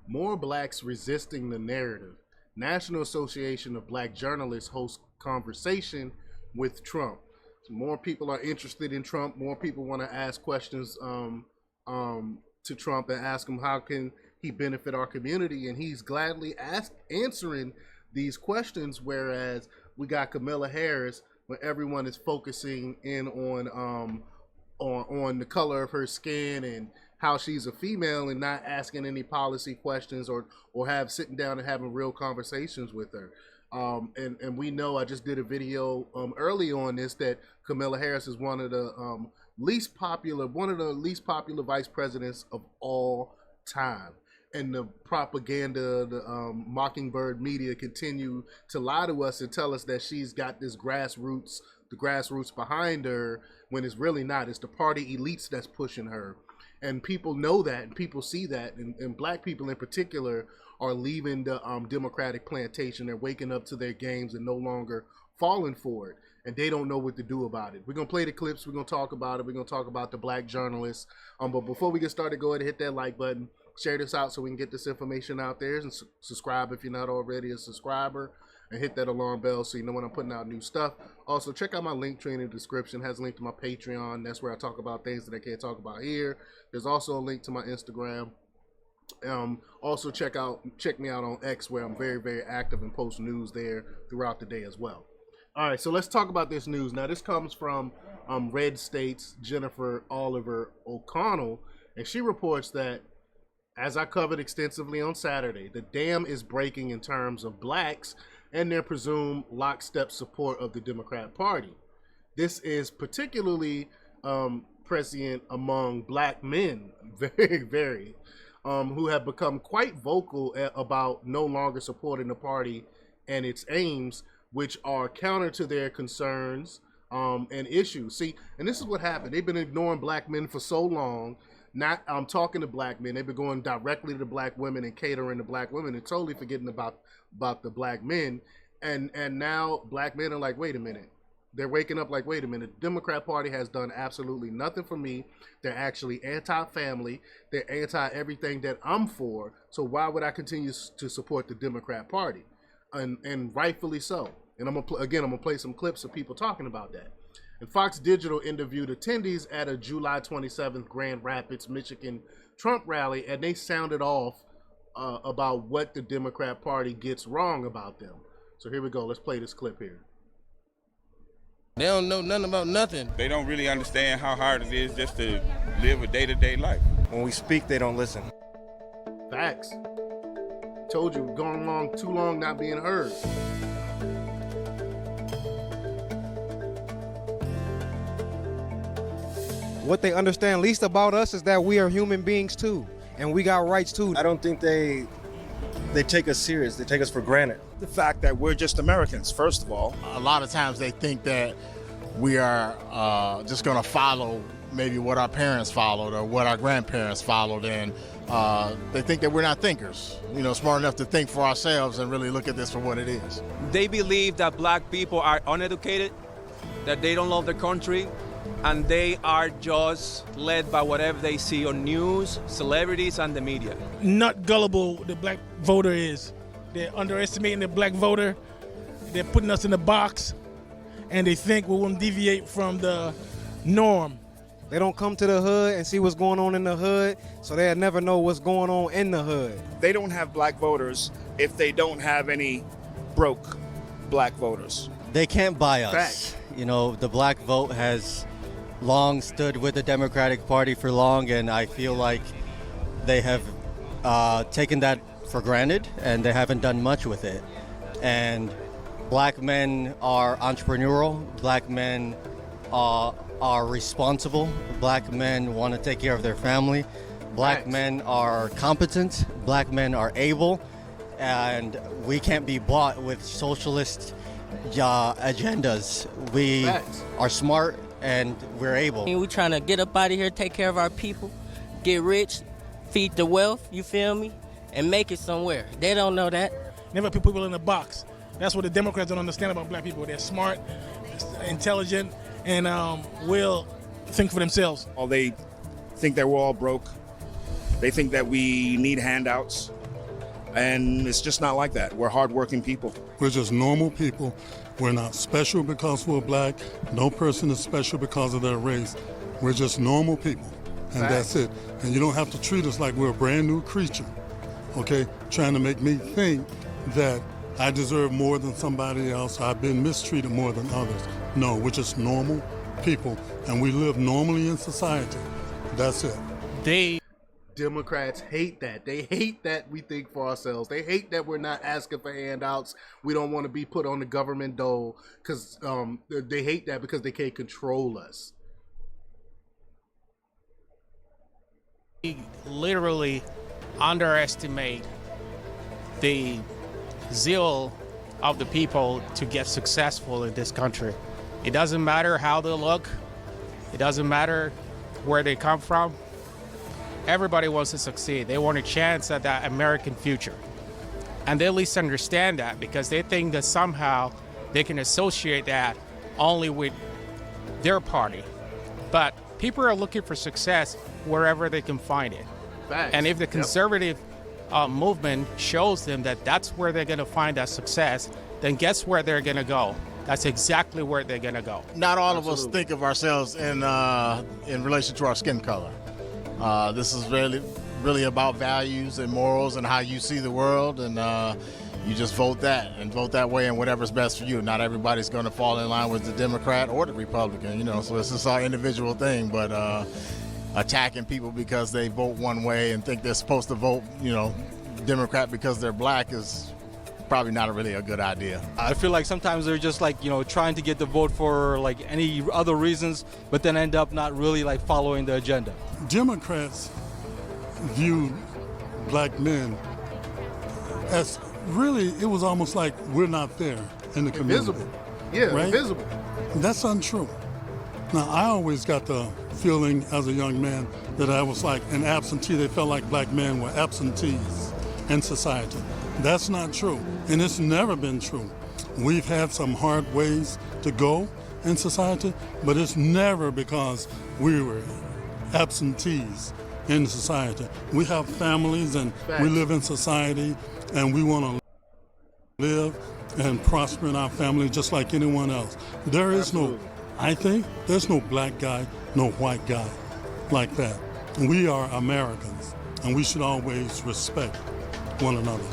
More blacks resisting the narrative. National Association of Black Journalists hosts conversation with Trump. So more people are interested in Trump. More people want to ask questions to Trump and ask him how can he benefit our community, and he's gladly answering these questions. Whereas we got Kamala Harris, where everyone is focusing in on the color of her skin and how she's a female, and not asking any policy questions or have sitting down and having real conversations with her. And we know, I just did a video early on this, that Kamala Harris is one of the least popular vice presidents of all time. And the propaganda, the Mockingbird media continue to lie to us and tell us that she's got this grassroots behind her, when it's really not. It's the party elites that's pushing her. And people know that, and people see that, and black people in particular are leaving the Democratic plantation. They're waking up to their games and no longer falling for it, and they don't know what to do about it. We're gonna play the clips. We're gonna talk about it. We're gonna talk about the black journalists. But before we get started, go ahead and hit that like button, share this out so we can get this information out there, and subscribe if you're not already a subscriber, and hit that alarm bell so you know when I'm putting out new stuff. Also, check out my link tree in the description. It has a link to my Patreon. That's where I talk about things that I can't talk about here. There's also a link to my Instagram. Also check me out on X, where I'm very, very active and post news there throughout the day as well. All right, so let's talk about this news. Now, this comes from Red State's Jennifer Oliver O'Connell, and she reports that, as I covered extensively on Saturday, the dam is breaking in terms of blacks and their presumed lockstep support of the Democrat Party. This is particularly prescient among black men, very, who have become quite vocal about no longer supporting the party and its aims, which are counter to their concerns and issues. See, and this is what happened. They've been ignoring black men for so long. I'm talking to black men. They've been going directly to black women and catering to black women and totally forgetting about the black men. And now black men are like, wait a minute. They're waking up like, wait a minute. The Democrat Party has done absolutely nothing for me. They're actually anti-family. They're anti-everything that I'm for. So why would I continue to support the Democrat Party? And rightfully so. And I'm gonna play some clips of people talking about that. And Fox Digital interviewed attendees at a July 27th Grand Rapids, Michigan Trump rally, and they sounded off about what the Democrat Party gets wrong about them. So here we go. Let's play this clip here. They don't know nothing about nothing. They don't really understand how hard it is just to live a day-to-day life. When we speak, they don't listen. Facts. Told you, going along too long not being heard. What they understand least about us is that we are human beings too, and we got rights too. I don't think they take us serious. They take us for granted. The fact that we're just Americans, first of all. A lot of times they think that we are just going to follow maybe what our parents followed or what our grandparents followed, and they think that we're not thinkers, smart enough to think for ourselves and really look at this for what it is. They believe that black people are uneducated, that they don't love their country, and they are just led by whatever they see on news, celebrities, and the media. Not gullible the black voter is. They're underestimating the black voter. They're putting us in a box, and they think we won't deviate from the norm. They don't come to the hood and see what's going on in the hood, so they'll never know what's going on in the hood. They don't have black voters if they don't have any broke black voters. They can't buy us. Fact. The black vote has long stood with the Democratic Party for long, and I feel like they have taken that for granted, and they haven't done much with it. And black men are entrepreneurial. Black men are responsible. Black men want to take care of their family. Black men are competent. Black men are able, and we can't be bought with socialist agendas. We are smart and we're able. We're trying to get up out of here, take care of our people, get rich, feed the wealth, you feel me, and make it somewhere. They don't know that. Never put people in a box. That's what the Democrats don't understand about black people. They're smart, intelligent, and will think for themselves. They think that we're all broke. They think that we need handouts. And it's just not like that. We're hardworking people. We're just normal people. We're not special because we're black. No person is special because of their race. We're just normal people, and that's it. And you don't have to treat us like we're a brand new creature, okay? Trying to make me think that I deserve more than somebody else. I've been mistreated more than others. No, we're just normal people, and we live normally in society. That's it. Democrats hate that. They hate that we think for ourselves. They hate that we're not asking for handouts. We don't want to be put on the government dole because they hate that because they can't control us. We literally underestimate the zeal of the people to get successful in this country. It doesn't matter how they look. It doesn't matter where they come from. Everybody wants to succeed. They want a chance at that American future. And they at least understand that because they think that somehow they can associate that only with their party. But people are looking for success wherever they can find it. Facts. And if the conservative movement shows them that that's where they're going to find that success, then guess where they're going to go? That's exactly where they're going to go. Not all of us think of ourselves in relation to our skin color. This is really about values and morals and how you see the world, and you just vote that way and whatever's best for you. Not everybody's going to fall in line with the Democrat or the Republican, so it's just our individual thing. But attacking people because they vote one way and think they're supposed to vote, Democrat because they're black is probably not really a good idea. I feel like sometimes they're just trying to get the vote for any other reasons, but then end up not really following the agenda. Democrats view black men as really, it was almost like we're not there in the community. Invisible. Yeah, right? invisible. That's untrue. Now, I always got the feeling as a young man that I was like an absentee. They felt like black men were absentees in society. That's not true, and it's never been true. We've had some hard ways to go in society, but it's never because we were absentees in society. We have families and we live in society, and we want to live and prosper in our family just like anyone else. There is there's no black guy, no white guy like that. We are Americans, and we should always respect one another.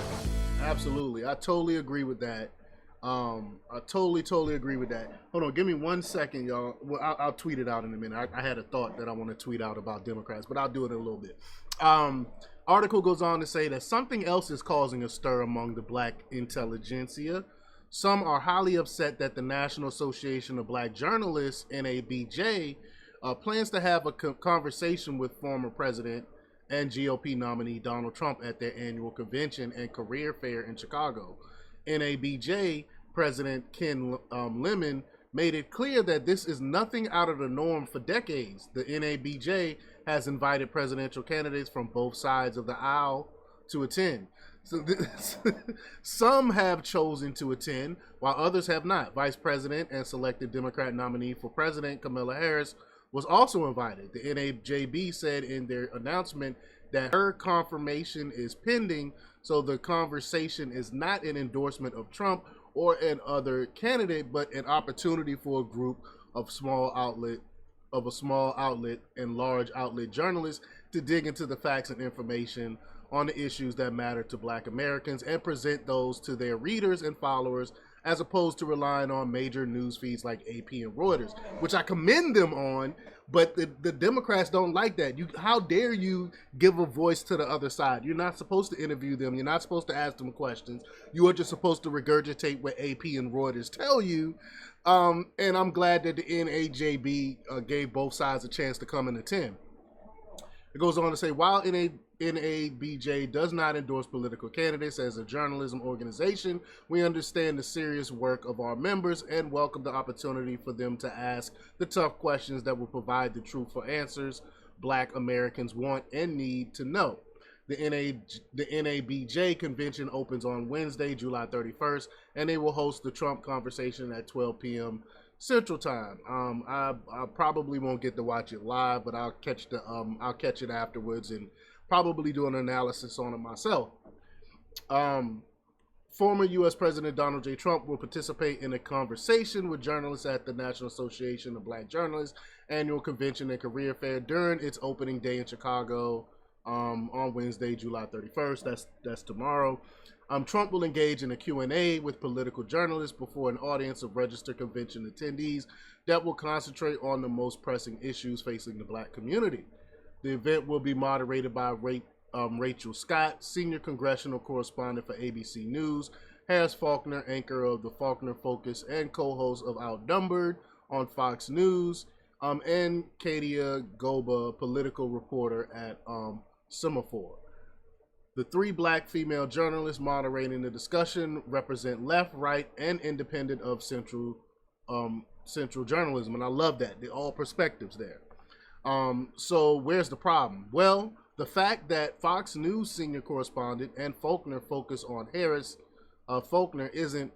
Absolutely. I totally agree with that. I totally agree with that. Hold on, give me 1 second, y'all. Well, I'll tweet it out in a minute. I had a thought that I want to tweet out about Democrats, but I'll do it in a little bit. Article goes on to say that something else is causing a stir among the black intelligentsia. Some are highly upset that the National Association of Black Journalists, NABJ, plans to have a conversation with former president and GOP nominee Donald Trump at their annual convention and career fair in Chicago. NABJ President Ken Lemon made it clear that this is nothing out of the norm for decades. The NABJ has invited presidential candidates from both sides of the aisle to attend. So some have chosen to attend, while others have not. Vice President and selected Democrat nominee for president Kamala Harris was also invited. The NAJB said in their announcement that her confirmation is pending, so the conversation is not an endorsement of Trump or an other candidate, but an opportunity for a group of a small outlet and large outlet journalists to dig into the facts and information on the issues that matter to Black Americans and present those to their readers and followers, as opposed to relying on major news feeds like AP and Reuters, which I commend them on, but the Democrats don't like that. How dare you give a voice to the other side? You're not supposed to interview them. You're not supposed to ask them questions. You are just supposed to regurgitate what AP and Reuters tell you. And I'm glad that the NAJB gave both sides a chance to come and attend. It goes on to say, while NABJ does not endorse political candidates as a journalism organization, we understand the serious work of our members and welcome the opportunity for them to ask the tough questions that will provide the truthful answers Black Americans want and need to know. The NABJ convention opens on Wednesday, July 31st, and they will host the Trump conversation at 12 p.m. Central Time. I probably won't get to watch it live, but I'll catch it afterwards and probably do an analysis on it myself. Former U.S. President Donald J. Trump will participate in a conversation with journalists at the National Association of Black Journalists annual convention and career fair during its opening day in Chicago on Wednesday, July 31st. That's tomorrow. Trump will engage in a Q&A with political journalists before an audience of registered convention attendees that will concentrate on the most pressing issues facing the black community. The event will be moderated by Rachel Scott, senior congressional correspondent for ABC News, Harris Faulkner, anchor of the Faulkner Focus and co-host of Outnumbered on Fox News, and Katia Goba, political reporter at Semaphore. The three black female journalists moderating the discussion represent left, right, and independent of central journalism, and I love that. They're all perspectives there. So where's the problem? Well, the fact that Fox News senior correspondent and Faulkner focus on Harris, Faulkner isn't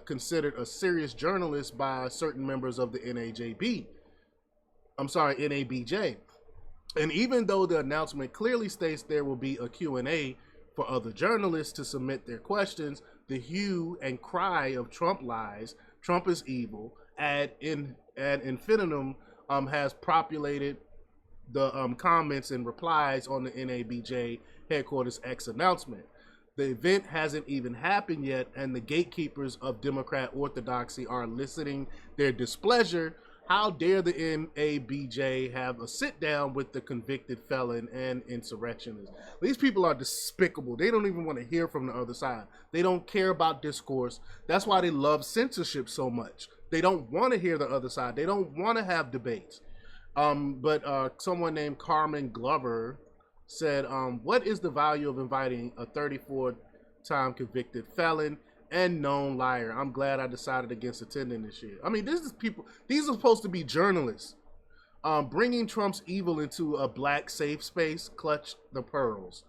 considered a serious journalist by certain members of the NABJ. And even though the announcement clearly states there will be a Q&A for other journalists to submit their questions, the hue and cry of Trump lies, Trump is evil, ad infinitum has populated the comments and replies on the NABJ headquarters X announcement. The event hasn't even happened yet, and the gatekeepers of Democrat orthodoxy are eliciting their displeasure. How dare the NABJ have a sit down with the convicted felon and insurrectionist? These people are despicable. They don't even want to hear from the other side. They don't care about discourse. That's why they love censorship so much. They don't want to hear the other side. They don't want to have debates. But someone named Carmen Glover said, what is the value of inviting a 34-time convicted felon and known liar? I'm glad I decided against attending this year. I mean, these are supposed to be journalists. Bringing Trump's evil into a black safe space, clutch the pearls.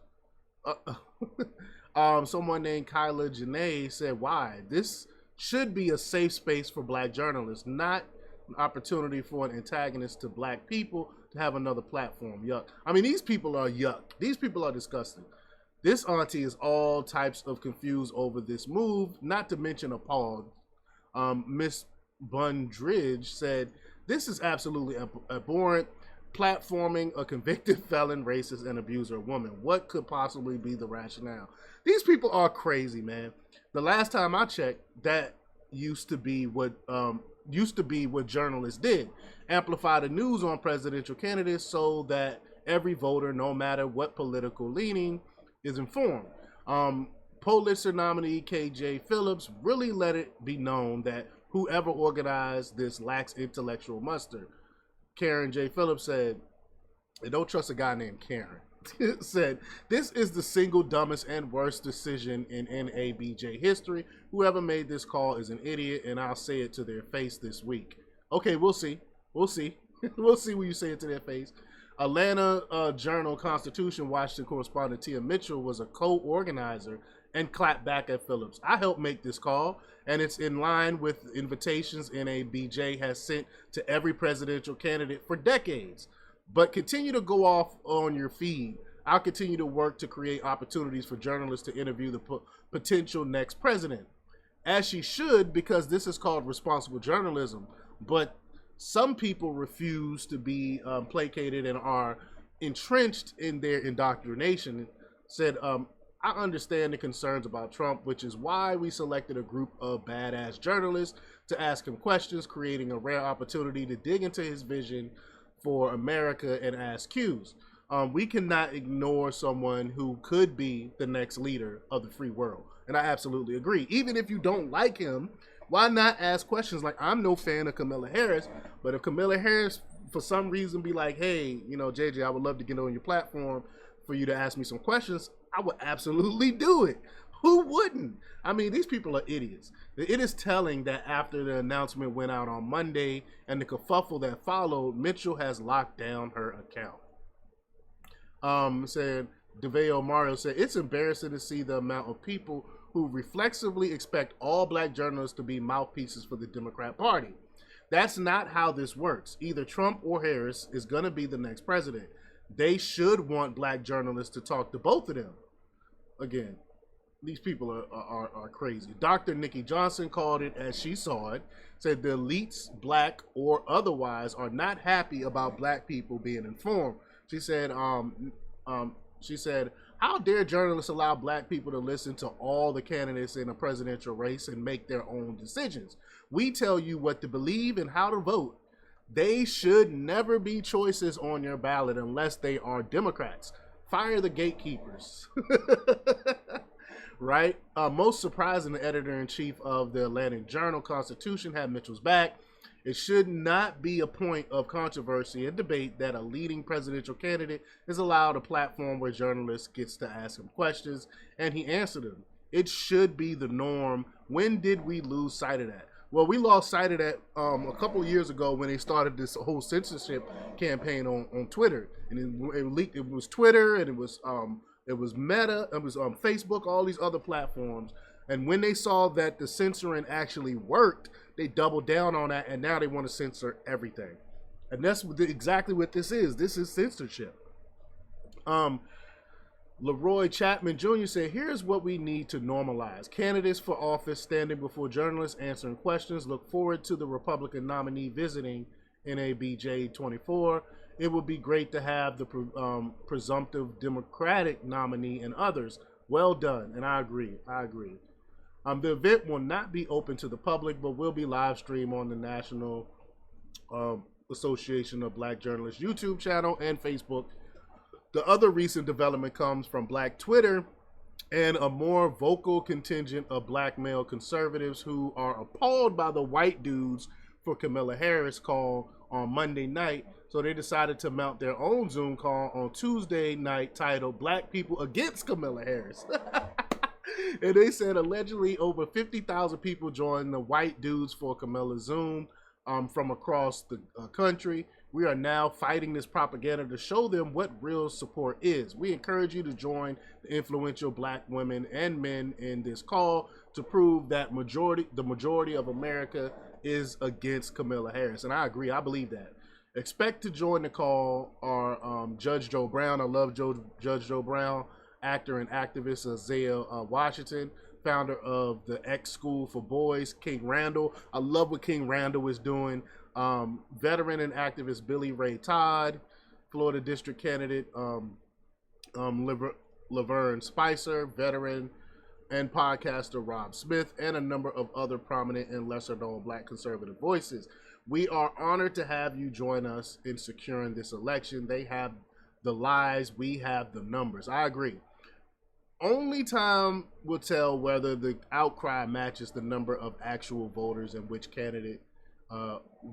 Someone named Kyla Janae said, why? This should be a safe space for black journalists, not an opportunity for an antagonist to black people to have another platform. Yuck. I mean, these people are yuck. These people are disgusting. This auntie is all types of confused over this move, not to mention appalled. Miss Bundridge said, this is absolutely abhorrent, platforming a convicted felon, racist, and abuser woman. What could possibly be the rationale? These people are crazy, man. The last time I checked, that used to be what journalists did. Amplify the news on presidential candidates so that every voter, no matter what political leaning, is informed. Pulitzer nominee KJ Phillips really let it be known that whoever organized this lacks intellectual muster. Karen J. Phillips said, and don't trust a guy named Karen, said, this is the single dumbest and worst decision in NABJ history. Whoever made this call is an idiot, and I'll say it to their face this week. Okay, we'll see. We'll see. We'll see when you say it to their face. Atlanta Journal-Constitution Washington correspondent Tia Mitchell was a co-organizer and clapped back at Phillips. I helped make this call, and it's in line with invitations NABJ has sent to every presidential candidate for decades. But continue to go off on your feed. I'll continue to work to create opportunities for journalists to interview the potential next president. As she should, because this is called responsible journalism. But some people refuse to be placated and are entrenched in their indoctrination. Said, I understand the concerns about Trump, which is why we selected a group of badass journalists to ask him questions, creating a rare opportunity to dig into his vision for America and ask Q's. We cannot ignore someone who could be the next leader of the free world. And I absolutely agree. Even if you don't like him, why not ask questions? Like, I'm no fan of Kamala Harris, but if Kamala Harris, for some reason, be like, hey, JJ, I would love to get on your platform for you to ask me some questions, I would absolutely do it. Who wouldn't? I mean, these people are idiots. It is telling that after the announcement went out on Monday and the kerfuffle that followed, Mitchell has locked down her account. Said DeVeo Mario said, it's embarrassing to see the amount of people who reflexively expect all black journalists to be mouthpieces for the Democrat Party. That's not how this works. Either Trump or Harris is going to be the next president. They should want black journalists to talk to both of them. Again, these people are crazy. Dr. Nikki Johnson called it as she saw it, said the elites, black or otherwise, are not happy about black people being informed. She said, how dare journalists allow black people to listen to all the candidates in a presidential race and make their own decisions? We tell you what to believe and how to vote. They should never be choices on your ballot unless they are Democrats. Fire the gatekeepers. Right? Most surprising, the editor-in-chief of the Atlantic Journal-Constitution had Mitchell's back. It should not be a point of controversy and debate that a leading presidential candidate is allowed a platform where journalists gets to ask him questions and he answered them. It should be the norm. When did we lose sight of that? Well, we lost sight of that a couple of years ago when they started this whole censorship campaign on Twitter, and it leaked. It was Twitter, and it was Meta, it was Facebook, all these other platforms. And when they saw that the censoring actually worked, they doubled down on that, and now they want to censor everything. And that's exactly what this is. This is censorship. Leroy Chapman Jr. said, here's what we need to normalize. Candidates for office standing before journalists answering questions. Look forward to the Republican nominee visiting NABJ 24. It would be great to have the presumptive Democratic nominee and others. Well done. And I agree. The event will not be open to the public, but will be live streamed on the National Association of Black Journalists YouTube channel and Facebook. The other recent development comes from Black Twitter and a more vocal contingent of black male conservatives who are appalled by the white dudes for Kamala Harris call on Monday night. So they decided to mount their own Zoom call on Tuesday night titled Black People Against Kamala Harris. And they said allegedly over 50,000 people joined the white dudes for Kamala Zoom from across the country. We are now fighting this propaganda to show them what real support is. We encourage you to join the influential black women and men in this call to prove that the majority of America is against Kamala Harris. And I agree. I believe that. Expect to join the call are Judge Joe Brown. I love Judge Joe Brown, actor and activist Isaiah Washington, founder of the X School for Boys, King Randall. I love what King Randall is doing. Veteran and activist Billy Ray Todd, Florida District candidate Laverne Spicer, veteran and podcaster Rob Smith, and a number of other prominent and lesser known black conservative voices. We are honored to have you join us in securing this election. They have the lies, we have the numbers. I agree. Only time will tell whether the outcry matches the number of actual voters and which candidate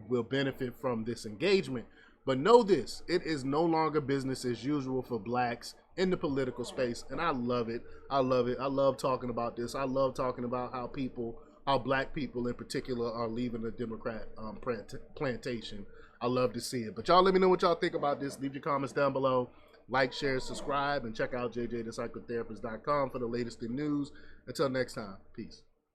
will benefit from this engagement. But know this, it is no longer business as usual for blacks in the political space, and I love it. I love talking about this. I love talking about how black people in particular are leaving the Democrat plantation. I love to see it. But y'all let me know what y'all think about this. Leave your comments down below. Like, share, subscribe, and check out jjthepsychotherapist.com for the latest in news. Until next time, peace.